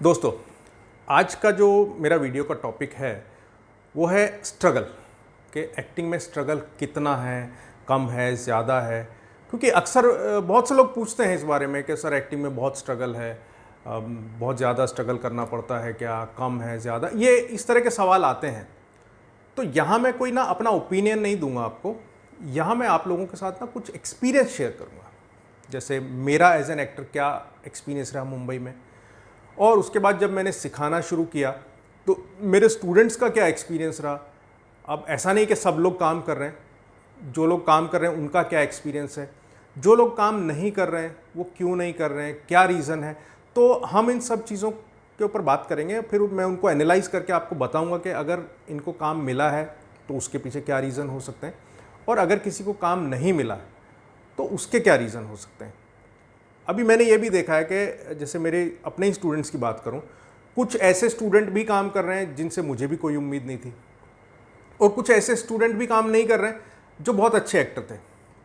दोस्तों, आज का जो मेरा वीडियो का टॉपिक है वो है स्ट्रगल कि एक्टिंग में स्ट्रगल कितना है, कम है, ज़्यादा है। क्योंकि अक्सर बहुत से लोग पूछते हैं इस बारे में कि सर एक्टिंग में बहुत स्ट्रगल है, बहुत ज़्यादा स्ट्रगल करना पड़ता है क्या, कम है, ज़्यादा, ये इस तरह के सवाल आते हैं। तो यहाँ मैं कोई ना अपना ओपिनियन नहीं दूंगा आपको, यहाँ मैं आप लोगों के साथ ना कुछ एक्सपीरियंस शेयर करूँगा। जैसे मेरा एज एन एक्टर क्या एक्सपीरियंस रहा मुंबई में, और उसके बाद जब मैंने सिखाना शुरू किया तो मेरे स्टूडेंट्स का क्या एक्सपीरियंस रहा। अब ऐसा नहीं कि सब लोग काम कर रहे हैं, जो लोग काम कर रहे हैं उनका क्या एक्सपीरियंस है, जो लोग काम नहीं कर रहे हैं वो क्यों नहीं कर रहे हैं, क्या रीज़न है। तो हम इन सब चीज़ों के ऊपर बात करेंगे, फिर मैं उनको एनालाइज करके आपको बताऊंगा कि अगर इनको काम मिला है तो उसके पीछे क्या रीज़न हो सकते हैं, और अगर किसी को काम नहीं मिला है तो उसके क्या रीज़न हो सकते हैं। अभी मैंने ये भी देखा है कि जैसे मेरे अपने ही स्टूडेंट्स की बात करूं, कुछ ऐसे स्टूडेंट भी काम कर रहे हैं जिनसे मुझे भी कोई उम्मीद नहीं थी, और कुछ ऐसे स्टूडेंट भी काम नहीं कर रहे हैं जो बहुत अच्छे एक्टर थे।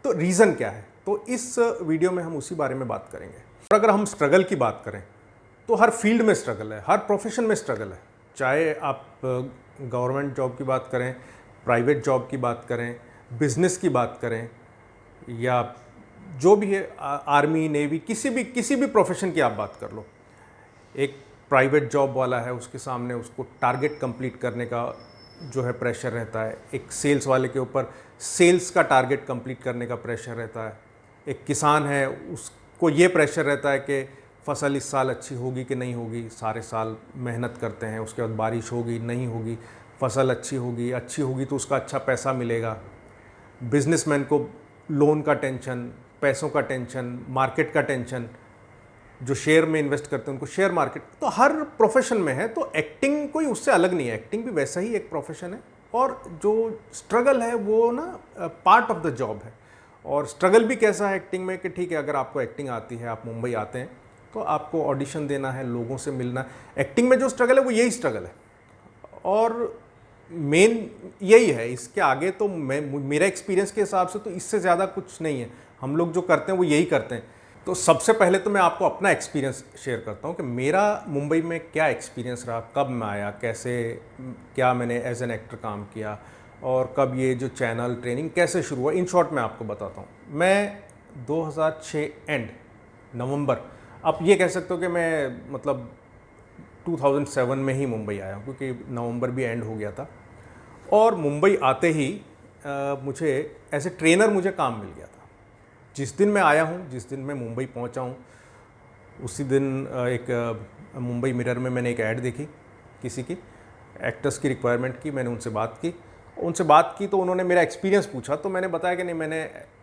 तो रीज़न क्या है, तो इस वीडियो में हम उसी बारे में बात करेंगे। और अगर हम स्ट्रगल की बात करें तो हर फील्ड में स्ट्रगल है, हर प्रोफेशन में स्ट्रगल है। चाहे आप गवर्नमेंट जॉब की बात करें, प्राइवेट जॉब की बात करें, बिजनेस की बात करें, या जो भी है, आर्मी, नेवी, किसी भी प्रोफेशन की आप बात कर लो। एक प्राइवेट जॉब वाला है, उसके सामने उसको टारगेट कंप्लीट करने का जो है प्रेशर रहता है। एक सेल्स वाले के ऊपर सेल्स का टारगेट कंप्लीट करने का प्रेशर रहता है। एक किसान है, उसको ये प्रेशर रहता है कि फसल इस साल अच्छी होगी कि नहीं होगी। सारे साल मेहनत करते हैं, उसके बाद बारिश होगी नहीं होगी, फसल अच्छी होगी तो उसका अच्छा पैसा मिलेगा। बिजनेसमैन को लोन का टेंशन, पैसों का टेंशन, मार्केट का टेंशन, जो शेयर में इन्वेस्ट करते हैं उनको शेयर मार्केट। तो हर प्रोफेशन में है, तो एक्टिंग कोई उससे अलग नहीं है। एक्टिंग भी वैसा ही एक प्रोफेशन है, और जो स्ट्रगल है वो ना पार्ट ऑफ द जॉब है। और स्ट्रगल भी कैसा है एक्टिंग में कि ठीक है, अगर आपको एक्टिंग आती है, आप मुंबई आते हैं, तो आपको ऑडिशन देना है, लोगों से मिलना है। एक्टिंग में जो स्ट्रगल है वो यही स्ट्रगल है, और मेन यही है। इसके आगे तो मेरा एक्सपीरियंस के हिसाब से तो इससे ज़्यादा कुछ नहीं है। हम लोग जो करते हैं वो यही करते हैं। तो सबसे पहले तो मैं आपको अपना एक्सपीरियंस शेयर करता हूँ कि मेरा मुंबई में क्या एक्सपीरियंस रहा, कब मैं आया, कैसे, क्या मैंने एज एन एक्टर काम किया, और कब ये जो चैनल ट्रेनिंग कैसे शुरू हुआ। इन शॉर्ट मैं आपको बताता हूँ। मैं 2006 एंड नवंबर, आप ये कह सकते हो कि मैं मतलब 2007 में ही मुंबई आया हूँ, क्योंकि नवंबर भी एंड हो गया था। और मुंबई आते ही मुझे एज ए ट्रेनर मुझे काम मिल गया था। जिस दिन मैं आया हूँ, जिस दिन मैं मुंबई पहुँचा हूँ, उसी दिन एक मुंबई मिरर में मैंने एक ऐड देखी किसी की, एक्टर्स की रिक्वायरमेंट की। मैंने उनसे बात की तो उन्होंने मेरा एक्सपीरियंस पूछा, तो मैंने बताया कि नहीं, मैंने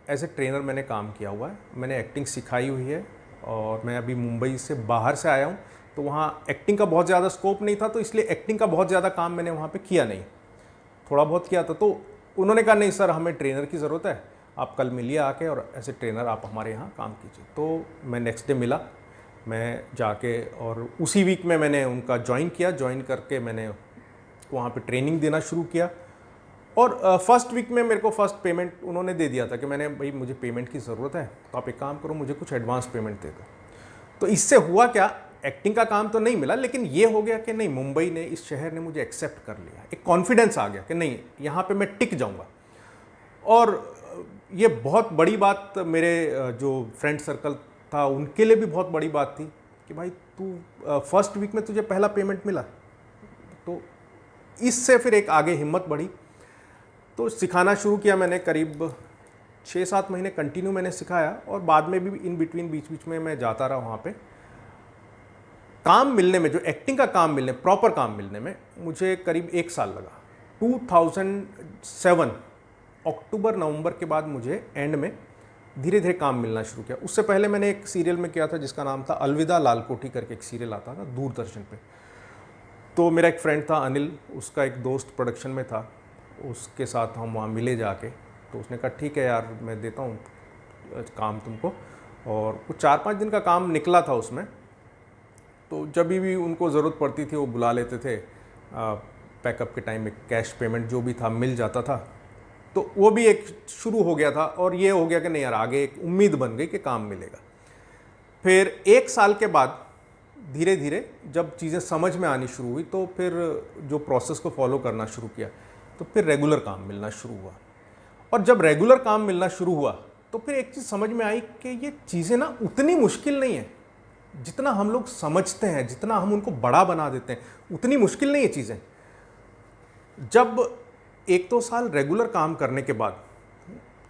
एज ए ट्रेनर मैंने काम किया हुआ है, मैंने एक्टिंग सिखाई हुई है, और मैं अभी मुंबई से बाहर से आया हूँ, तो वहाँ एक्टिंग का बहुत ज़्यादा स्कोप नहीं था, तो इसलिए एक्टिंग का बहुत ज़्यादा काम मैंने वहाँ पे किया नहीं, थोड़ा बहुत किया था। तो उन्होंने कहा नहीं सर, हमें ट्रेनर की ज़रूरत है, आप कल मिलिए आके, और ऐसे ट्रेनर आप हमारे यहाँ काम कीजिए। तो मैं नेक्स्ट डे मिला, मैं जाके, और उसी वीक में मैंने उनका ज्वाइन किया। ज्वाइन करके मैंने वहाँ पे ट्रेनिंग देना शुरू किया, और फर्स्ट वीक में मेरे को फर्स्ट पेमेंट उन्होंने दे दिया था कि मैंने, भाई मुझे पेमेंट की ज़रूरत है, तो आप एक काम करो, मुझे कुछ एडवांस पेमेंट दे दो। तो इससे हुआ क्या, एक्टिंग का काम तो नहीं मिला, लेकिन ये हो गया कि नहीं, मुंबई ने, इस शहर ने मुझे एक्सेप्ट कर लिया। एक कॉन्फिडेंस आ गया कि नहीं, यहाँ पे मैं टिक जाऊँगा। और ये बहुत बड़ी बात मेरे जो फ्रेंड सर्कल था उनके लिए भी बहुत बड़ी बात थी कि भाई तू फर्स्ट वीक में तुझे पहला पेमेंट मिला। तो इससे फिर एक आगे हिम्मत बढ़ी, तो सिखाना शुरू किया मैंने। करीब 6-7 महीने कंटिन्यू मैंने सिखाया, और बाद में भी इन बिटवीन, बीच बीच में मैं जाता रहा वहाँ पे। काम मिलने में, जो एक्टिंग का काम मिलने, प्रॉपर काम मिलने में मुझे करीब 1 साल लगा। 2007 अक्टूबर नवंबर के बाद मुझे एंड में धीरे धीरे काम मिलना शुरू किया। उससे पहले मैंने एक सीरियल में किया था जिसका नाम था अलविदा लालकोठी करके, एक सीरियल आता था दूरदर्शन पे। तो मेरा एक फ्रेंड था अनिल, उसका एक दोस्त प्रोडक्शन में था, उसके साथ हम वहाँ मिले जाके। तो उसने कहा ठीक है यार, मैं देता हूँ काम तुमको, और कुछ 4-5 दिन का काम निकला था उसमें। तो जब भी उनको ज़रूरत पड़ती थी वो बुला लेते थे, पैकअप के टाइम में कैश पेमेंट जो भी था मिल जाता था। तो वो भी एक शुरू हो गया था, और ये हो गया कि नहीं यार, आगे एक उम्मीद बन गई कि काम मिलेगा। फिर 1 साल के बाद धीरे धीरे जब चीज़ें समझ में आनी शुरू हुई तो फिर जो प्रोसेस को फॉलो करना शुरू किया, तो फिर रेगुलर काम मिलना शुरू हुआ। और जब रेगुलर काम मिलना शुरू हुआ तो फिर एक चीज़ समझ में आई कि ये चीज़ें ना उतनी मुश्किल नहीं है जितना हम लोग समझते हैं, जितना हम उनको बड़ा बना देते हैं उतनी मुश्किल नहीं है चीज़ें। जब 1-2 साल रेगुलर काम करने के बाद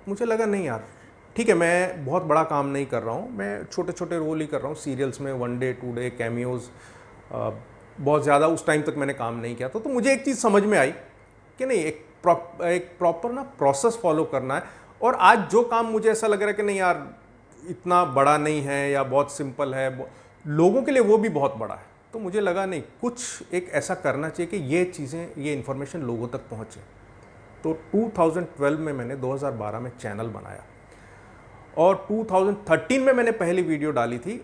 मुझे लगा नहीं यार, ठीक है, मैं बहुत बड़ा काम नहीं कर रहा हूँ, मैं छोटे छोटे रोल ही कर रहा हूँ सीरियल्स में, 1 डे 2 डे कैमियोज, बहुत ज़्यादा उस टाइम तक मैंने काम नहीं किया था। तो मुझे एक चीज़ समझ में आई कि नहीं, एक प्रॉपर ना प्रोसेस फॉलो करना है। और आज जो काम मुझे ऐसा लग रहा है कि नहीं यार इतना बड़ा नहीं है या बहुत सिंपल है, लोगों के लिए वो भी बहुत बड़ा है, तो मुझे लगा नहीं, कुछ एक ऐसा करना चाहिए कि ये चीज़ें, ये इन्फॉर्मेशन लोगों तक पहुँचे। तो 2012 में मैंने 2012 में चैनल बनाया और 2013 में मैंने पहली वीडियो डाली थी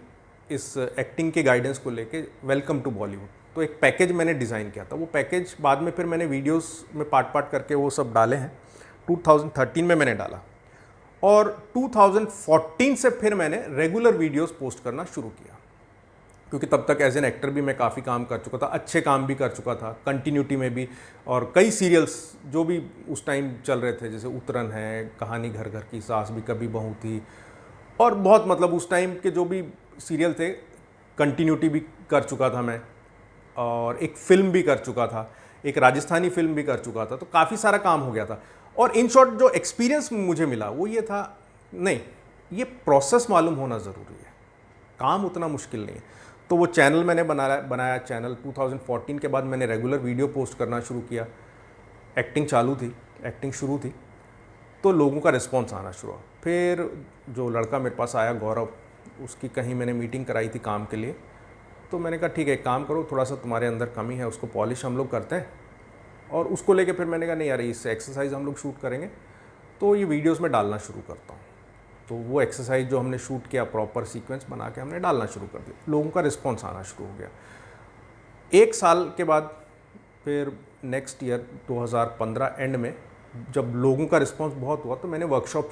इस एक्टिंग के गाइडेंस को लेके, वेलकम टू बॉलीवुड। तो एक पैकेज मैंने डिज़ाइन किया था, वो पैकेज बाद में फिर मैंने वीडियोस में पार्ट पार्ट करके वो सब डाले हैं। 2013 में मैंने डाला और 2014 से फिर मैंने रेगुलर वीडियोस पोस्ट करना शुरू किया, क्योंकि तब तक एज एन एक्टर भी मैं काफ़ी काम कर चुका था, अच्छे काम भी कर चुका था, कंटिन्यूटी में भी। और कई सीरियल्स जो भी उस टाइम चल रहे थे, जैसे उतरन है, कहानी घर घर की, सास भी कभी बहू थी, और बहुत मतलब उस टाइम के जो भी सीरियल थे कंटिन्यूटी भी कर चुका था मैं, और एक फ़िल्म भी कर चुका था, एक राजस्थानी फिल्म भी कर चुका था, तो काफ़ी सारा काम हो गया था। और इन शॉर्ट जो एक्सपीरियंस मुझे मिला वो ये था, नहीं, ये प्रोसेस मालूम होना ज़रूरी है, काम उतना मुश्किल नहीं है। तो वो चैनल मैंने बनाया चैनल 2014 के बाद मैंने रेगुलर वीडियो पोस्ट करना शुरू किया, एक्टिंग चालू थी, एक्टिंग शुरू थी, तो लोगों का रिस्पॉन्स आना शुरू हुआ। फिर जो लड़का मेरे पास आया, गौरव, उसकी कहीं मैंने मीटिंग कराई थी काम के लिए, तो मैंने कहा ठीक है, एक काम करो, थोड़ा सा तुम्हारे अंदर कमी है, उसको पॉलिश हम लोग करते हैं। और उसको लेके फिर मैंने कहा नहीं यार, इससे एक्सरसाइज हम लोग शूट करेंगे, तो ये वीडियोस में डालना शुरू करता हूँ। तो वो एक्सरसाइज जो हमने शूट किया, प्रॉपर सीक्वेंस बना के हमने डालना शुरू कर दिया, लोगों का रिस्पॉन्स आना शुरू हो गया। 1 साल के बाद फिर नेक्स्ट ईयर 2015 एंड में जब लोगों का रिस्पॉन्स बहुत हुआ, तो मैंने वर्कशॉप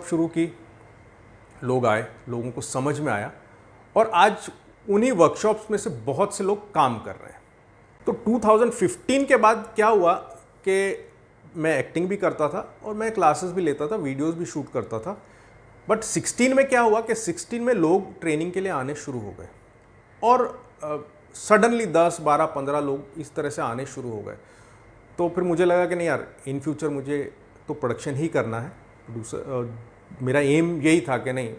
शुरू की, लोग आए, लोगों को समझ में आया, और आज उन्हीं वर्कशॉप्स में से बहुत से लोग काम कर रहे हैं। तो 2015 के बाद क्या हुआ कि मैं एक्टिंग भी करता था और मैं क्लासेस भी लेता था, वीडियोस भी शूट करता था। बट 16 में क्या हुआ कि 16 में लोग ट्रेनिंग के लिए आने शुरू हो गए, और सडनली 10, 12, 15 लोग इस तरह से आने शुरू हो गए। तो फिर मुझे लगा कि नहीं यार, इन फ्यूचर मुझे तो प्रोडक्शन ही करना है। मेरा एम यही था कि नहीं,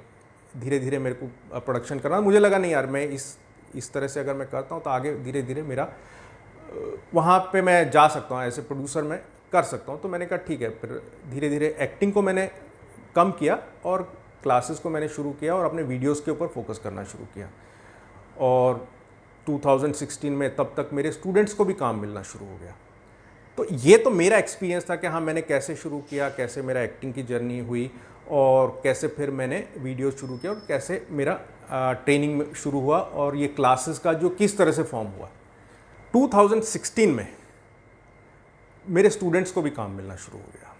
धीरे धीरे मेरे को प्रोडक्शन करना। मुझे लगा नहीं यार, मैं इस तरह से अगर मैं करता हूँ तो आगे धीरे धीरे मेरा वहाँ पे मैं जा सकता हूँ, ऐसे प्रोड्यूसर मैं कर सकता हूँ। तो मैंने कहा ठीक है, फिर धीरे धीरे एक्टिंग को मैंने कम किया और क्लासेस को मैंने शुरू किया और अपने वीडियोस के ऊपर फोकस करना शुरू किया। और 2016 में तब तक मेरे स्टूडेंट्स को भी काम मिलना शुरू हो गया। तो ये तो मेरा एक्सपीरियंस था कि हाँ, मैंने कैसे शुरू किया, कैसे मेरा एक्टिंग की जर्नी हुई, और कैसे फिर मैंने वीडियो शुरू किया, और कैसे मेरा ट्रेनिंग शुरू हुआ, और ये क्लासेस का जो किस तरह से फॉर्म हुआ। 2016 में मेरे स्टूडेंट्स को भी काम मिलना शुरू हो गया।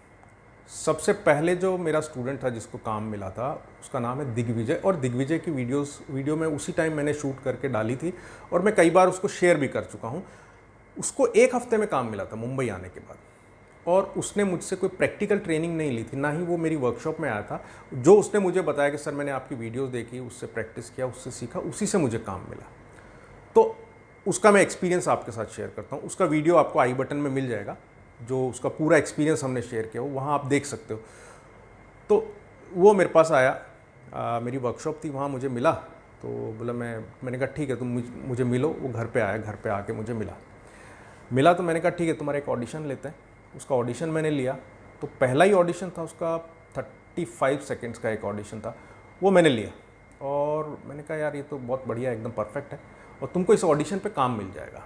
सबसे पहले जो मेरा स्टूडेंट था जिसको काम मिला था, उसका नाम है दिग्विजय, और दिग्विजय की वीडियो में उसी टाइम मैंने शूट करके डाली थी, और मैं कई बार उसको शेयर भी कर चुका हूँ। उसको 1 हफ्ते में काम मिला था मुंबई आने के बाद, और उसने मुझसे कोई प्रैक्टिकल ट्रेनिंग नहीं ली थी, ना ही वो मेरी वर्कशॉप में आया था। जो उसने मुझे बताया कि सर मैंने आपकी वीडियोस देखी, उससे प्रैक्टिस किया, उससे सीखा, उसी से मुझे काम मिला। तो उसका मैं एक्सपीरियंस आपके साथ शेयर करता हूँ। उसका वीडियो आपको आई बटन में मिल जाएगा, जो उसका पूरा एक्सपीरियंस हमने शेयर किया हो, वहाँ आप देख सकते हो। तो वो मेरे पास आया, मेरी वर्कशॉप थी, वहाँ मुझे मिला। तो बोला, मैंने कहा ठीक है, तुम मुझे मिलो। वो घर पे आया, घर पे आके मुझे मिला तो मैंने कहा ठीक है, तुम्हारा एक ऑडिशन लेते हैं। उसका ऑडिशन मैंने लिया। तो पहला ही ऑडिशन था उसका, 35 सेकेंड्स का एक ऑडिशन था, वो मैंने लिया। और मैंने कहा यार, ये तो बहुत बढ़िया, एकदम परफेक्ट है, और तुमको इस ऑडिशन पे काम मिल जाएगा।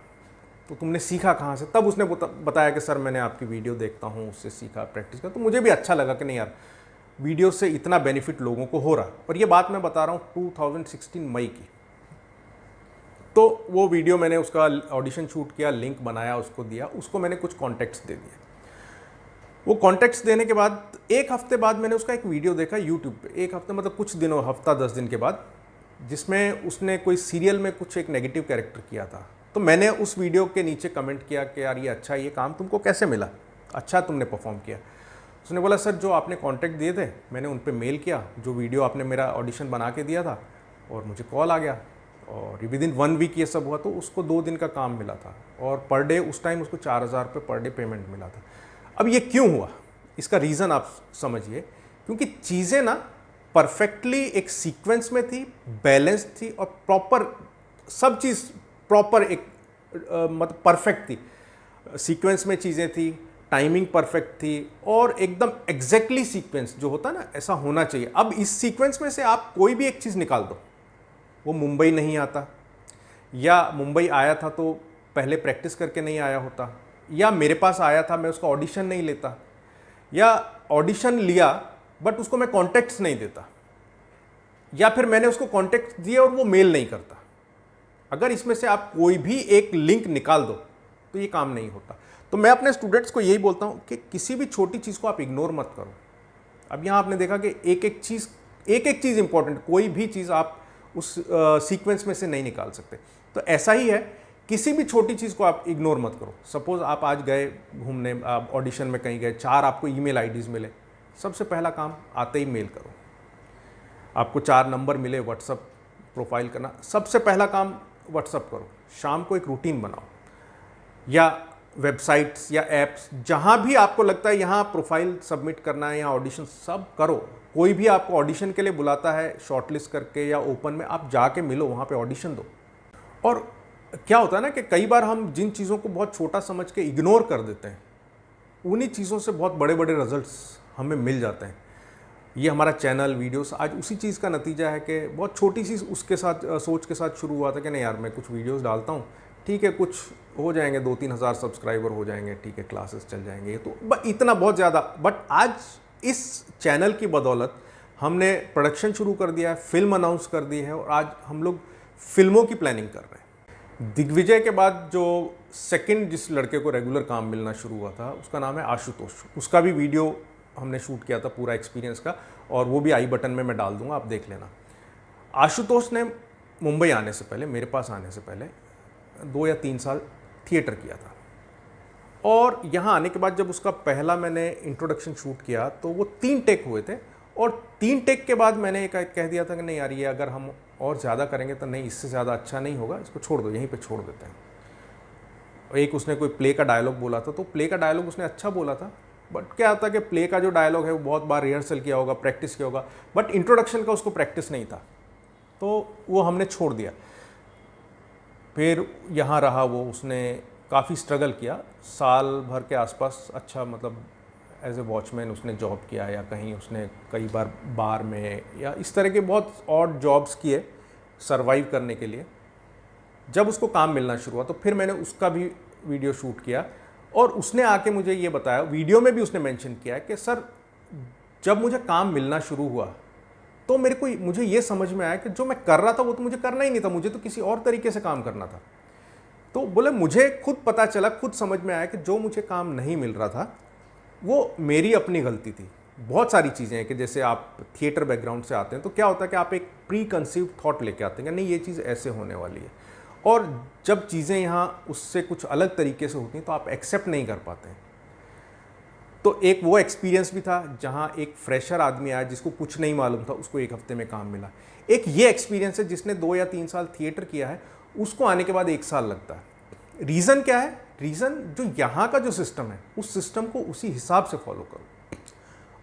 तो तुमने सीखा कहाँ से? तब उसने बताया कि सर मैंने आपकी वीडियो देखता हूँ, उससे सीखा, प्रैक्टिस किया। तो मुझे भी अच्छा लगा कि नहीं यार, वीडियो से इतना बेनिफिट लोगों को हो रहा। और ये बात मैं बता रहा हूँ 2016 मई की। तो वो वीडियो मैंने उसका ऑडिशन शूट किया, लिंक बनाया, उसको दिया, उसको मैंने कुछ कॉन्टेक्ट्स दे दिए। वो कॉन्टेक्ट्स देने के बाद 1 हफ्ते बाद मैंने उसका एक वीडियो देखा यूट्यूब पे। 1 हफ्ते मतलब कुछ दिनों, हफ्ता 10 दिन के बाद जिसमें उसने कोई सीरियल में कुछ एक नेगेटिव कैरेक्टर किया था। तो मैंने उस वीडियो के नीचे कमेंट किया कि यार ये अच्छा, ये काम तुमको कैसे मिला, अच्छा तुमने परफॉर्म किया। उसने बोला सर जो आपने कॉन्टैक्ट दिए थे मैंने उन पर मेल किया, जो वीडियो आपने मेरा ऑडिशन बना के दिया था, और मुझे कॉल आ गया, और विदिन 1 वीक ये सब हुआ। तो उसको 2 दिन का काम मिला था, और पर डे उस टाइम उसको 4,000 रुपये पर डे पेमेंट मिला था। अब ये क्यों हुआ, इसका रीज़न आप समझिए। क्योंकि चीज़ें ना परफेक्टली एक सीक्वेंस में थी, बैलेंस थी, और प्रॉपर सब चीज़ प्रॉपर एक मतलब परफेक्ट थी। सीक्वेंस में चीज़ें थी, टाइमिंग परफेक्ट थी, और एकदम एग्जैक्टली सीक्वेंस जो होता है ना ऐसा होना चाहिए। अब इस सीक्वेंस में से आप कोई भी एक चीज़ निकाल दो, वो मुंबई नहीं आता, या मुंबई आया था तो पहले प्रैक्टिस करके नहीं आया होता, या मेरे पास आया था मैं उसका ऑडिशन नहीं लेता, या ऑडिशन लिया बट उसको मैं कॉन्टेक्ट्स नहीं देता, या फिर मैंने उसको कॉन्टेक्ट दिए और वो मेल नहीं करता। अगर इसमें से आप कोई भी एक लिंक निकाल दो तो ये काम नहीं होता। तो मैं अपने स्टूडेंट्स को यही बोलता हूँ कि किसी भी छोटी चीज़ को आप इग्नोर मत करो। अब यहाँ आपने देखा कि एक एक चीज़ इंपॉर्टेंट, कोई भी चीज़ आप उस सीक्वेंस में से नहीं निकाल सकते। तो ऐसा ही है, किसी भी छोटी चीज़ को आप इग्नोर मत करो। सपोज़ आप आज गए घूमने, आप ऑडिशन में कहीं गए, 4 आपको ईमेल आईडीज़ मिले, सबसे पहला काम आते ही मेल करो। आपको 4 नंबर मिले, व्हाट्सअप प्रोफाइल करना, सबसे पहला काम व्हाट्सअप करो। शाम को एक रूटीन बनाओ, या वेबसाइट्स या एप्स, जहाँ भी आपको लगता है यहाँ प्रोफाइल सबमिट करना है, यहाँ ऑडिशन, सब करो। कोई भी आपको ऑडिशन के लिए बुलाता है शॉर्टलिस्ट करके या ओपन में, आप जाके मिलो, वहाँ पे ऑडिशन दो। और क्या होता है ना कि कई बार हम जिन चीज़ों को बहुत छोटा समझ के इग्नोर कर देते हैं, उन्हीं चीज़ों से बहुत बड़े बड़े रिजल्ट्स हमें मिल जाते हैं। ये हमारा चैनल, वीडियोस आज उसी चीज़ का नतीजा है कि बहुत छोटी सी उसके साथ सोच के साथ शुरू हुआ था कि नहीं यार मैं कुछ वीडियोस डालता हूँ, ठीक है कुछ हो जाएंगे, 2-3 हज़ार सब्सक्राइबर हो जाएंगे, ठीक है क्लासेस चल जाएंगे, तो इतना बहुत ज़्यादा। बट आज इस चैनल की बदौलत हमने प्रोडक्शन शुरू कर दिया है, फिल्म अनाउंस कर दी है, और आज हम लोग फिल्मों की प्लानिंग कर रहे हैं। दिग्विजय के बाद जो सेकंड जिस लड़के को रेगुलर काम मिलना शुरू हुआ था उसका नाम है आशुतोष। उसका भी वीडियो हमने शूट किया था पूरा एक्सपीरियंस का, और वो भी आई बटन में मैं डाल दूंगा, आप देख लेना। आशुतोष ने मुंबई आने से पहले, मेरे पास आने से पहले 2 या 3 साल थिएटर किया था, और यहाँ आने के बाद जब उसका पहला मैंने इंट्रोडक्शन शूट किया तो वो 3 टेक हुए थे, और 3 टेक के बाद मैंने कह दिया था कि नहीं यार ये अगर हम और ज़्यादा करेंगे तो नहीं, इससे ज़्यादा अच्छा नहीं होगा, इसको छोड़ दो, यहीं पे छोड़ देते हैं। और एक उसने कोई प्ले का डायलॉग बोला था, तो प्ले का डायलॉग उसने अच्छा बोला था, बट क्या होता है कि प्ले का जो डायलॉग है वो बहुत बार रिहर्सल किया होगा, प्रैक्टिस किया होगा, बट इंट्रोडक्शन का उसको प्रैक्टिस नहीं था, तो वो हमने छोड़ दिया। फिर यहाँ रहा वो, उसने काफ़ी स्ट्रगल किया, साल भर के आसपास, अच्छा मतलब एज ए वॉचमैन उसने जॉब किया, या कहीं उसने कई बार बार में या इस तरह के बहुत ऑड जॉब्स किए सरवाइव करने के लिए। जब उसको काम मिलना शुरू हुआ तो फिर मैंने उसका भी वीडियो शूट किया, और उसने आके मुझे ये बताया, वीडियो में भी उसने मेंशन किया है कि सर जब मुझे काम मिलना शुरू हुआ तो मुझे ये समझ में आया कि जो मैं कर रहा था वो तो मुझे करना ही नहीं था, मुझे तो किसी और तरीके से काम करना था। तो बोले मुझे खुद पता चला, खुद समझ में आया कि जो मुझे काम नहीं मिल रहा था वो मेरी अपनी गलती थी। बहुत सारी चीज़ें हैं कि जैसे आप थिएटर बैकग्राउंड से आते हैं तो क्या होता है कि आप एक प्री कंसीव्ड थॉट लेके आते हैं कि नहीं ये चीज़ ऐसे होने वाली है, और जब चीज़ें यहाँ उससे कुछ अलग तरीके से होती हैं तो आप एक्सेप्ट नहीं कर पाते हैं। तो एक वो एक्सपीरियंस भी था जहाँ एक फ्रेशर आदमी आया जिसको कुछ नहीं मालूम था, उसको 1 हफ्ते में काम मिला। एक ये एक्सपीरियंस है जिसने 2 या 3 साल थिएटर किया है, उसको आने के बाद 1 साल लगता है। रीज़न क्या है? रीज़न जो यहाँ का जो सिस्टम है उस सिस्टम को उसी हिसाब से फॉलो करो।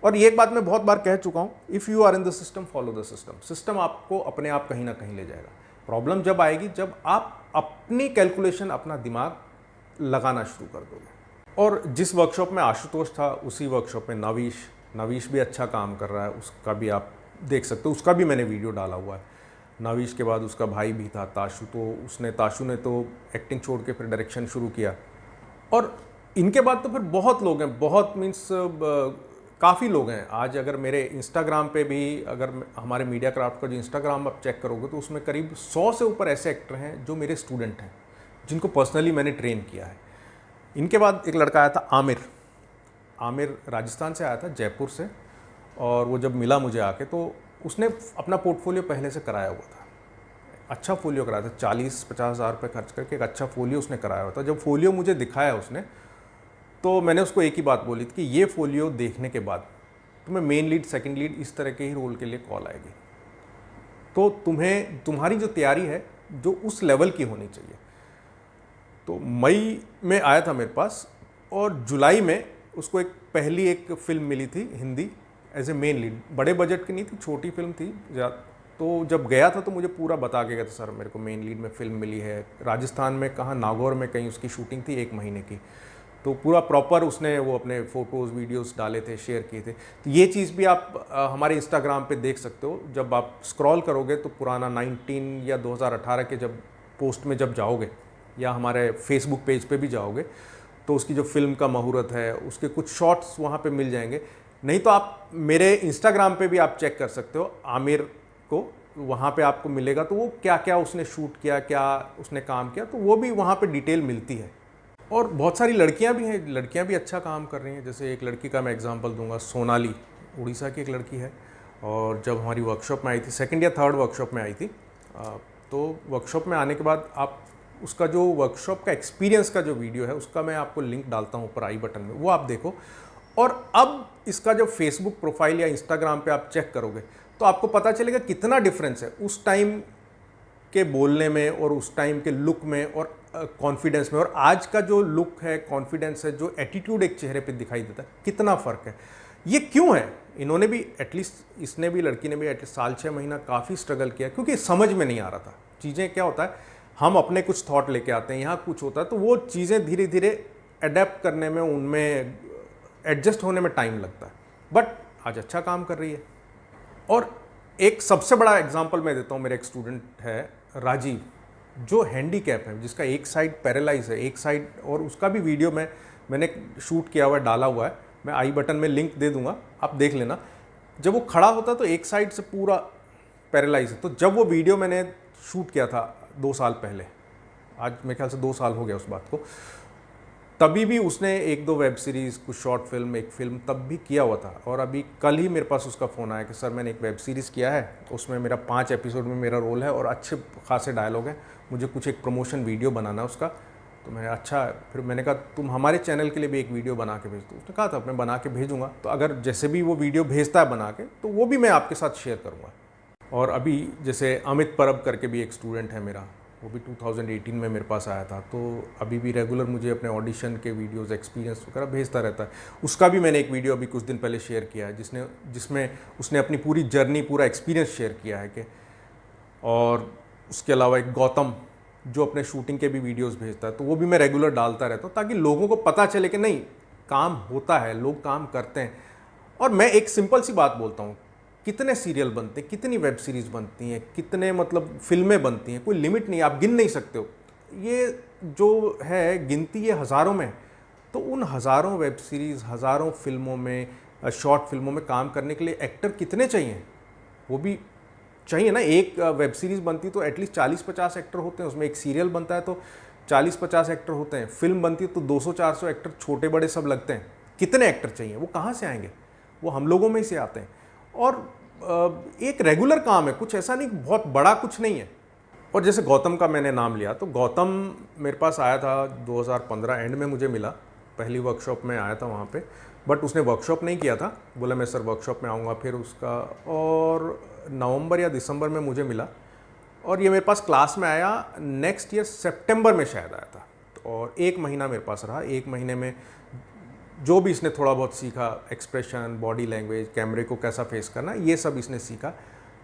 और ये एक बात मैं बहुत बार कह चुका हूँ, if you are in the system follow the system. System आपको अपने आप कहीं ना कहीं ले जाएगा। प्रॉब्लम जब आएगी जब आप अपनी कैलकुलेशन, अपना दिमाग लगाना शुरू कर दोगे। और जिस वर्कशॉप में आशुतोष था उसी वर्कशॉप में नवीश भी अच्छा काम कर रहा है, उसका भी आप देख सकते हो, उसका भी मैंने वीडियो डाला हुआ है। नवीश के बाद उसका भाई भी था ताशु, तो ताशु ने तो एक्टिंग छोड़ के फिर डायरेक्शन शुरू किया। और इनके बाद तो फिर बहुत लोग हैं, बहुत मीन्स काफ़ी लोग हैं। आज अगर मेरे इंस्टाग्राम पे भी, अगर हमारे मीडिया क्राफ्ट का जो इंस्टाग्राम आप चेक करोगे तो उसमें करीब 100 से ऊपर ऐसे एक्टर हैं जो मेरे स्टूडेंट हैं, जिनको पर्सनली मैंने ट्रेन किया है। इनके बाद एक लड़का आया था आमिर राजस्थान से आया था, जयपुर से, और वो जब मिला मुझे आके तो उसने अपना पोर्टफोलियो पहले से कराया हुआ था। अच्छा फोलियो कराया था, 40-50 हज़ार रुपये खर्च करके एक अच्छा फोलियो उसने कराया हुआ था। जब फोलियो मुझे दिखाया उसने, तो मैंने उसको एक ही बात बोली थी कि ये फोलियो देखने के बाद तुम्हें मेन लीड, सेकंड लीड इस तरह के ही रोल के लिए कॉल आएगी। तो तुम्हें तुम्हारी जो तैयारी है जो उस लेवल की होनी चाहिए। तो मई में आया था मेरे पास, और जुलाई में उसको पहली एक फिल्म मिली थी Hindi as a main lead. बड़े बजट की नहीं थी, छोटी फिल्म थी। तो जब गया था तो मुझे पूरा बता के गया था, सर मेरे को मेन लीड में फिल्म मिली है, राजस्थान में कहाँ, नागौर में कहीं उसकी शूटिंग थी 1 महीने की। तो पूरा प्रॉपर उसने वो अपने फ़ोटोज़ वीडियोस डाले थे, शेयर किए थे। तो ये चीज़ भी आप हमारे इंस्टाग्राम पे देख सकते हो। जब आप स्क्रॉल करोगे तो पुराना 19 या 2018 के जब पोस्ट में जब जाओगे, या हमारे फेसबुक पेज पे भी जाओगे, तो उसकी जो फिल्म का मुहूर्त है उसके कुछ शॉट्स वहाँ पे मिल जाएंगे। नहीं तो आप मेरे इंस्टाग्राम पे भी आप चेक कर सकते हो आमिर को, वहाँ पे आपको मिलेगा। तो वो क्या क्या उसने शूट किया, क्या उसने काम किया, तो वो भी वहाँ पे डिटेल मिलती है। और बहुत सारी लड़कियाँ भी हैं, लड़कियाँ भी अच्छा काम कर रही हैं। जैसे एक लड़की का मैं एग्जांपल दूंगा, सोनाली, उड़ीसा की एक लड़की है। और जब हमारी वर्कशॉप में आई थी, 2nd या 3rd वर्कशॉप में आई थी, तो वर्कशॉप में आने के बाद आप उसका जो वर्कशॉप का एक्सपीरियंस का जो वीडियो है उसका मैं आपको लिंक डालता हूँ ऊपर आई बटन में, वो आप देखो। और अब इसका जो फेसबुक प्रोफाइल या इंस्टाग्राम पे आप चेक करोगे तो आपको पता चलेगा कितना डिफरेंस है उस टाइम के बोलने में और उस टाइम के लुक में और कॉन्फिडेंस में, और आज का जो लुक है, कॉन्फिडेंस है, जो एटीट्यूड एक चेहरे पे दिखाई देता है, कितना फ़र्क है। ये क्यों है? इन्होंने भी एटलीस्ट, इसने भी, लड़की ने भी एटलीस्ट साल 6 महीना काफ़ी स्ट्रगल किया, क्योंकि समझ में नहीं आ रहा था चीज़ें। क्या होता है, हम अपने कुछ थॉट लेके आते हैं, यहाँ कुछ होता है, तो वो चीज़ें धीरे धीरे अडेप्ट करने में, उनमें एडजस्ट होने में टाइम लगता है। बट आज अच्छा काम कर रही है। और एक सबसे बड़ा एग्जांपल मैं देता हूँ, मेरे एक स्टूडेंट है राजीव, जो हैंडीकैप है, जिसका एक साइड पैरालाइज है, एक साइड, और उसका भी वीडियो मैंने शूट किया हुआ है, डाला हुआ है। मैं आई बटन में लिंक दे दूंगा, आप देख लेना। जब वो खड़ा होता तो एक साइड से पूरा पैरालाइज है। तो जब वो वीडियो मैंने शूट किया था 2 साल पहले, आज मेरे ख्याल से 2 साल हो गया उस बात को, तभी भी उसने 1-2 वेब सीरीज़, कुछ शॉर्ट फिल्म, एक फिल्म तब भी किया हुआ था। और अभी कल ही मेरे पास उसका फ़ोन आया कि सर मैंने एक वेब सीरीज़ किया है, उसमें मेरा 5 एपिसोड में मेरा रोल है और अच्छे खासे डायलॉग हैं, मुझे कुछ एक प्रमोशन वीडियो बनाना है उसका। तो मैंने अच्छा, फिर मैंने कहा तुम हमारे चैनल के लिए भी एक वीडियो बना के भेज दो। उसने कहा था मैं बना के भेजूँगा, तो अगर जैसे भी वो वीडियो भेजता है बना के, तो वो भी मैं आपके साथ शेयर करूँगा। और अभी जैसे अमित परब करके भी एक स्टूडेंट है मेरा, वो भी 2018 में मेरे पास आया था, तो अभी भी रेगुलर मुझे अपने ऑडिशन के वीडियोस, एक्सपीरियंस वगैरह भेजता रहता है। उसका भी मैंने एक वीडियो अभी कुछ दिन पहले शेयर किया है, जिसमें उसने अपनी पूरी जर्नी, पूरा एक्सपीरियंस शेयर किया है। और उसके अलावा एक गौतम, जो अपने शूटिंग के भी वीडियोस भेजता है, तो वो भी मैं रेगुलर डालता रहता हूँ, ताकि लोगों को पता चले कि नहीं, काम होता है, लोग काम करते हैं। और मैं एक सिंपल सी बात बोलता हूँ, कितने सीरियल बनते हैं, कितनी वेब सीरीज़ बनती हैं, कितने मतलब फिल्में बनती हैं, कोई लिमिट नहीं, आप गिन नहीं सकते हो। ये जो है गिनती, ये हज़ारों में। तो उन हज़ारों वेब सीरीज़, हज़ारों फिल्मों में, शॉर्ट फिल्मों में काम करने के लिए एक्टर कितने चाहिए? वो भी चाहिए ना। एक वेब सीरीज़ बनती तो एटलीस्ट 40-50 एक्टर होते हैं, उसमें एक सीरियल बनता है तो 40-50 एक्टर होते हैं, फिल्म बनती है तो 200-400 एक्टर, छोटे बड़े सब लगते हैं। कितने एक्टर चाहिए? वो कहाँ से आएंगे? वो हम लोगों में ही से आते हैं। और एक रेगुलर काम है, कुछ ऐसा नहीं, बहुत बड़ा कुछ नहीं है। और जैसे गौतम का मैंने नाम लिया, तो गौतम मेरे पास आया था 2015 एंड में, मुझे मिला, पहली वर्कशॉप में आया था वहाँ पे। बट उसने वर्कशॉप नहीं किया था, बोला मैं सर वर्कशॉप में आऊँगा। फिर उसका, और नवंबर या दिसंबर में मुझे मिला, और ये मेरे पास क्लास में आया नेक्स्ट ईयर सितंबर में शायद आया था। और 1 महीना मेरे पास रहा। 1 महीने में जो भी इसने थोड़ा बहुत सीखा, एक्सप्रेशन, बॉडी लैंग्वेज, कैमरे को कैसा फेस करना, ये सब इसने सीखा।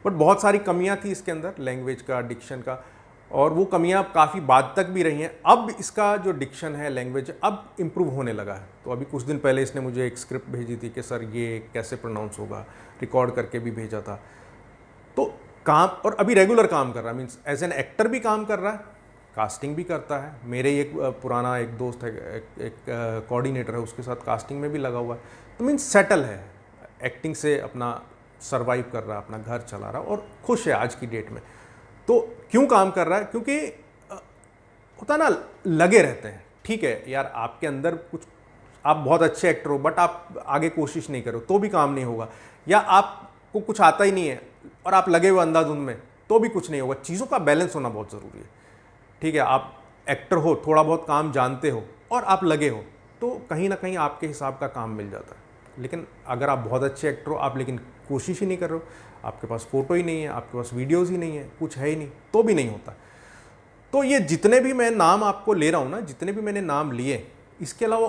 बट बहुत सारी कमियां थी इसके अंदर, लैंग्वेज का, डिक्शन का, और वो कमियां काफ़ी बाद तक भी रही हैं। अब इसका जो डिक्शन है, लैंग्वेज, अब इम्प्रूव होने लगा है। तो अभी कुछ दिन पहले इसने मुझे एक स्क्रिप्ट भेजी थी कि सर ये कैसे प्रोनाउंस होगा, रिकॉर्ड करके भी भेजा था। तो काम, और अभी रेगुलर काम कर रहा है, मीन्स एज एन एक्टर भी काम कर रहा है, कास्टिंग भी करता है। मेरे एक पुराना एक दोस्त है, एक कोऑर्डिनेटर है, उसके साथ कास्टिंग में भी लगा हुआ है। तो मीन्स सेटल है, एक्टिंग से अपना सरवाइव कर रहा है, अपना घर चला रहा है और खुश है आज की डेट में। तो क्यों काम कर रहा है? क्योंकि होता ना, लगे रहते हैं। ठीक है यार, आपके अंदर कुछ, आप बहुत अच्छे एक्टर हो बट आप आगे कोशिश नहीं करो तो भी काम नहीं होगा, या आपको कुछ आता ही नहीं है और आप लगे हुए अंधाधुंध में, तो भी कुछ नहीं होगा। चीज़ों का बैलेंस होना बहुत ज़रूरी है। ठीक है, आप एक्टर हो, थोड़ा बहुत काम जानते हो और आप लगे हो, तो कहीं ना कहीं आपके हिसाब का काम मिल जाता है। लेकिन अगर आप बहुत अच्छे एक्टर हो, आप लेकिन कोशिश ही नहीं कर रहे हो, आपके पास फ़ोटो ही नहीं है, आपके पास वीडियोज़ ही नहीं है, कुछ है ही नहीं, तो भी नहीं होता। तो ये जितने भी मैं नाम आपको ले रहा हूँ ना, जितने भी मैंने नाम लिए, इसके अलावा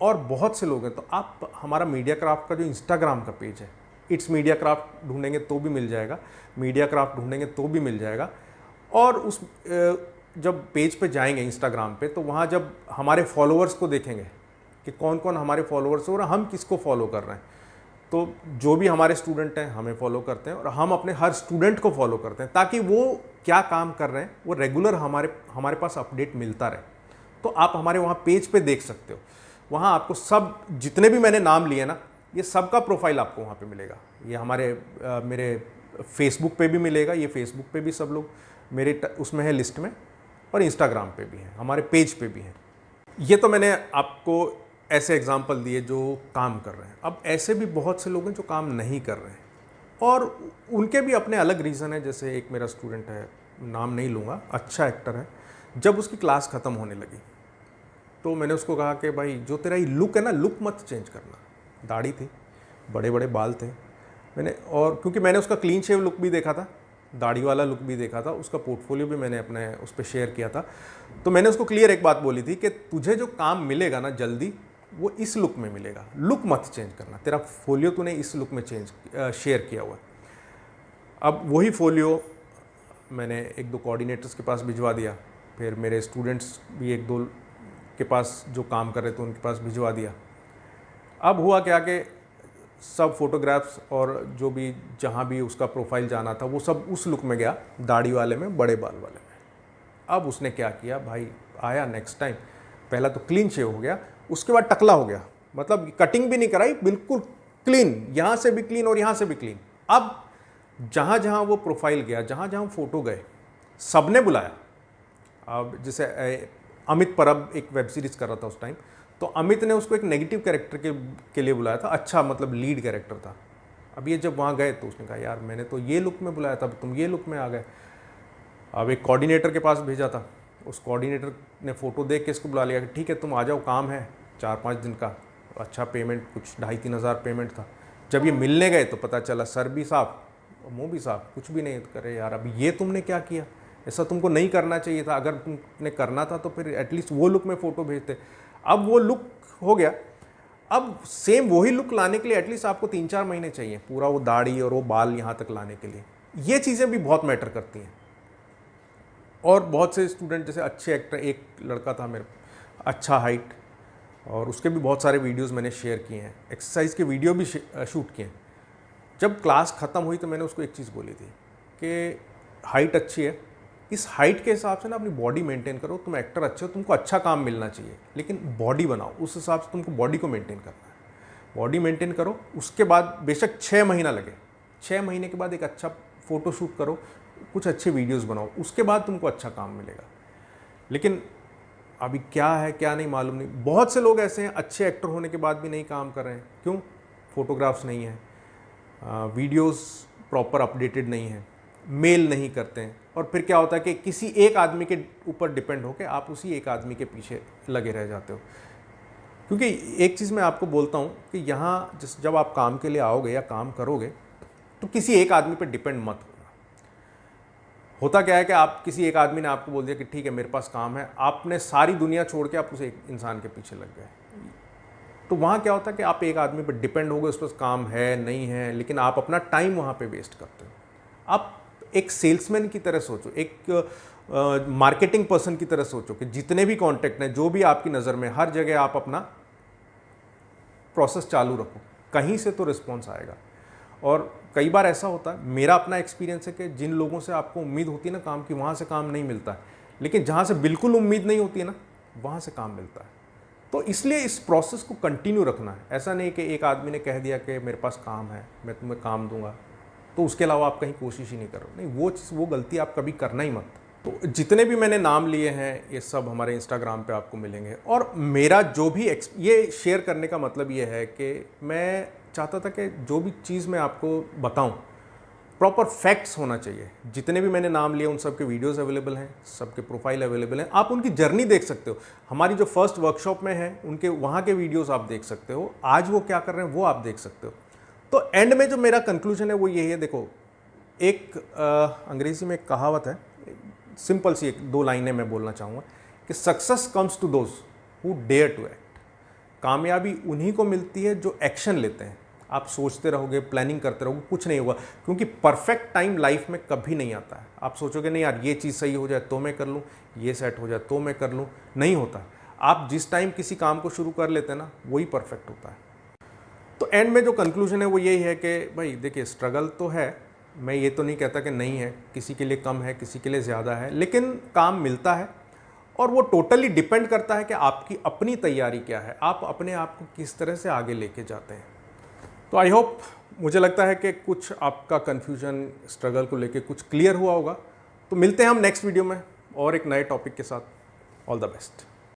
और बहुत से लोग हैं। तो आप हमारा मीडिया क्राफ्ट का जो इंस्टाग्राम का पेज है, इट्स मीडिया क्राफ्ट ढूंढेंगे तो भी मिल जाएगा, मीडिया क्राफ्ट ढूंढेंगे तो भी मिल जाएगा। और उस जब पेज पे जाएंगे इंस्टाग्राम पे, तो वहाँ जब हमारे फॉलोअर्स को देखेंगे कि कौन कौन हमारे फॉलोअर्स हैं और हम किसको फॉलो कर रहे हैं, तो जो भी हमारे स्टूडेंट हैं हमें फॉलो करते हैं और हम अपने हर स्टूडेंट को फॉलो करते हैं, ताकि वो क्या काम कर रहे हैं वो रेगुलर हमारे पास अपडेट मिलता रहे। तो आप हमारे वहाँ पेज पे देख सकते हो। वहाँ आपको सब जितने भी मैंने नाम लिए ना, ये सब का प्रोफाइल आपको वहाँ पे मिलेगा। ये मेरे फेसबुक पे भी मिलेगा, ये फेसबुक पे भी सब लोग मेरे उसमें है लिस्ट में, और इंस्टाग्राम पे भी हैं, हमारे पेज पे भी हैं। ये तो मैंने आपको ऐसे एग्जाम्पल दिए जो काम कर रहे हैं। अब ऐसे भी बहुत से लोग हैं जो काम नहीं कर रहे हैं और उनके भी अपने अलग रीज़न है। जैसे एक मेरा स्टूडेंट है, नाम नहीं लूँगा, अच्छा एक्टर है। जब उसकी क्लास ख़त्म होने लगी तो मैंने उसको कहा कि भाई जो तेरा ये लुक है ना, लुक मत चेंज करना। दाढ़ी थी, बड़े बड़े बाल थे, और क्योंकि मैंने उसका क्लीन शेव लुक भी देखा था, दाढ़ी वाला लुक भी देखा था, उसका पोर्टफोलियो भी मैंने अपने उस पर शेयर किया था। तो मैंने उसको क्लियर एक बात बोली थी कि तुझे जो काम मिलेगा ना जल्दी, वो इस लुक में मिलेगा, लुक मत चेंज करना। तेरा फोलियो तूने इस लुक में शेयर किया हुआ है। अब वही फोलियो मैंने एक दो कोऑर्डिनेटर्स के पास भिजवा दिया, फिर मेरे स्टूडेंट्स भी एक दो के पास जो काम कर रहे थे उनके पास भिजवा दिया। अब हुआ क्या कि सब फोटोग्राफ्स और जो भी जहाँ भी उसका प्रोफाइल जाना था वो सब उस लुक में गया, दाढ़ी वाले में, बड़े बाल वाले में। अब उसने क्या किया भाई, आया नेक्स्ट टाइम, पहला तो क्लीन शेव हो गया, उसके बाद टकला हो गया, मतलब कटिंग भी नहीं कराई, बिल्कुल क्लीन, यहाँ से भी क्लीन और यहाँ से भी क्लीन। अब जहाँ जहाँ वो प्रोफाइल गया, जहाँ जहाँ फोटो गए, सबने बुलाया। अब जैसे अमित परब एक वेब सीरीज़ कर रहा था उस टाइम, तो अमित ने उसको एक नेगेटिव कैरेक्टर के लिए बुलाया था, अच्छा मतलब लीड कैरेक्टर था। अब ये जब वहाँ गए तो उसने कहा यार मैंने तो ये लुक में बुलाया था, तुम ये लुक में आ गए। अब एक कोऑर्डिनेटर के पास भेजा था, उस कोऑर्डिनेटर ने फ़ोटो देख के इसको बुला लिया कि ठीक है तुम आ जाओ, काम है 4-5 दिन का, अच्छा पेमेंट कुछ 2,500-3 हज़ार पेमेंट था। जब ये मिलने गए तो पता चला सर भी साफ, मुँह भी साफ, कुछ भी नहीं करे। यार अब ये तुमने क्या किया, ऐसा तुमको नहीं करना चाहिए था, अगर तुमने करना था तो फिर एटलीस्ट वो लुक में फ़ोटो भेजते। अब वो लुक हो गया, अब सेम वही लुक लाने के लिए एटलीस्ट आपको 3-4 महीने चाहिए, पूरा वो दाढ़ी और वो बाल यहाँ तक लाने के लिए। ये चीज़ें भी बहुत मैटर करती हैं। और बहुत से स्टूडेंट जैसे अच्छे एक्टर, एक लड़का था मेरे, अच्छा हाइट, और उसके भी बहुत सारे वीडियोस मैंने शेयर किए हैं, एक्सरसाइज के वीडियो भी शूट किए हैं। जब क्लास ख़त्म हुई तो मैंने उसको एक चीज़ बोली थी कि हाइट अच्छी है, इस हाइट के हिसाब से ना अपनी बॉडी मेंटेन करो। तुम एक्टर अच्छे हो, तुमको अच्छा काम मिलना चाहिए, लेकिन बॉडी बनाओ, उस हिसाब से तुमको बॉडी को मेंटेन करना है। बॉडी मेंटेन करो, उसके बाद बेशक 6 महीना लगे, 6 महीने के बाद एक अच्छा फ़ोटो शूट करो, कुछ अच्छे वीडियोस बनाओ, उसके बाद तुमको अच्छा काम मिलेगा। लेकिन अभी क्या है क्या नहीं मालूम नहीं। बहुत से लोग ऐसे हैं अच्छे एक्टर होने के बाद भी नहीं काम कर रहे हैं। क्यों? फोटोग्राफ्स नहीं है, वीडियोस प्रॉपर अपडेटेड नहीं है, मेल नहीं करते हैं, और फिर क्या होता है कि किसी एक आदमी के ऊपर डिपेंड होकर आप उसी एक आदमी के पीछे लगे रह जाते हो। क्योंकि एक चीज़ मैं आपको बोलता हूँ कि यहाँ जब आप काम के लिए आओगे या काम करोगे तो किसी एक आदमी पर डिपेंड मत होना। होता क्या है कि आप किसी एक आदमी ने आपको बोल दिया कि ठीक है मेरे पास काम है, आपने सारी दुनिया छोड़ के आप उस एक इंसान के पीछे लग गए, तो वहाँ क्या होता है कि आप एक आदमी पर डिपेंड हो गए, उस पर काम है नहीं है, लेकिन आप अपना टाइम वहाँ पे वेस्ट करते हो। आप एक सेल्समैन की तरह सोचो, एक मार्केटिंग पर्सन की तरह सोचो कि जितने भी कॉन्टैक्ट हैं, जो भी आपकी नज़र में, हर जगह आप अपना प्रोसेस चालू रखो, कहीं से तो रिस्पॉन्स आएगा। और कई बार ऐसा होता है, मेरा अपना एक्सपीरियंस है कि जिन लोगों से आपको उम्मीद होती है ना काम की, वहाँ से काम नहीं मिलता है, लेकिन जहाँ से बिल्कुल उम्मीद नहीं होती है ना, वहाँ से काम मिलता है। तो इसलिए इस प्रोसेस को कंटिन्यू रखना है। ऐसा नहीं कि एक आदमी ने कह दिया कि मेरे पास काम है, मैं तुम्हें काम दूंगा, तो उसके अलावा आप कहीं कोशिश ही नहीं करो। नहीं, वो गलती आप कभी करना ही मत। तो जितने भी मैंने नाम लिए हैं ये सब हमारे इंस्टाग्राम पे आपको मिलेंगे। और मेरा जो भी ये शेयर करने का मतलब ये है कि मैं चाहता था कि जो भी चीज़ मैं आपको बताऊं प्रॉपर फैक्ट्स होना चाहिए। जितने भी मैंने नाम लिए उन सब के वीडियोस अवेलेबल हैं, सबके प्रोफाइल अवेलेबल हैं, आप उनकी जर्नी देख सकते हो। हमारी जो फर्स्ट वर्कशॉप में है उनके वहाँ के वीडियोस आप देख सकते हो, आज वो क्या कर रहे हैं वो आप देख सकते हो। तो एंड में जो मेरा कंक्लूजन है वो यही है, देखो एक अंग्रेजी में एक कहावत है, सिंपल सी एक 2 लाइनें मैं बोलना चाहूँगा कि success comes to those who dare to act. कामयाबी उन्हीं को मिलती है जो एक्शन लेते हैं। आप सोचते रहोगे, प्लानिंग करते रहोगे, कुछ नहीं होगा, क्योंकि परफेक्ट टाइम लाइफ में कभी नहीं आता है। आप सोचोगे नहीं यार ये चीज़ सही हो जाए तो मैं कर लूँ, ये सेट हो जाए तो मैं कर लूँ, नहीं होता। आप जिस टाइम किसी काम को शुरू कर लेते हैं ना, वही परफेक्ट होता है। तो एंड में जो कंक्लूजन है वो यही है कि भाई देखिए स्ट्रगल तो है, मैं ये तो नहीं कहता कि नहीं है, किसी के लिए कम है, किसी के लिए ज़्यादा है, लेकिन काम मिलता है। और वो टोटली डिपेंड करता है कि आपकी अपनी तैयारी क्या है, आप अपने आप को किस तरह से आगे लेके जाते हैं। तो आई होप, मुझे लगता है कि कुछ आपका कन्फ्यूजन स्ट्रगल को लेके कुछ क्लियर हुआ होगा। तो मिलते हैं हम नेक्स्ट वीडियो में और एक नए टॉपिक के साथ। All the best.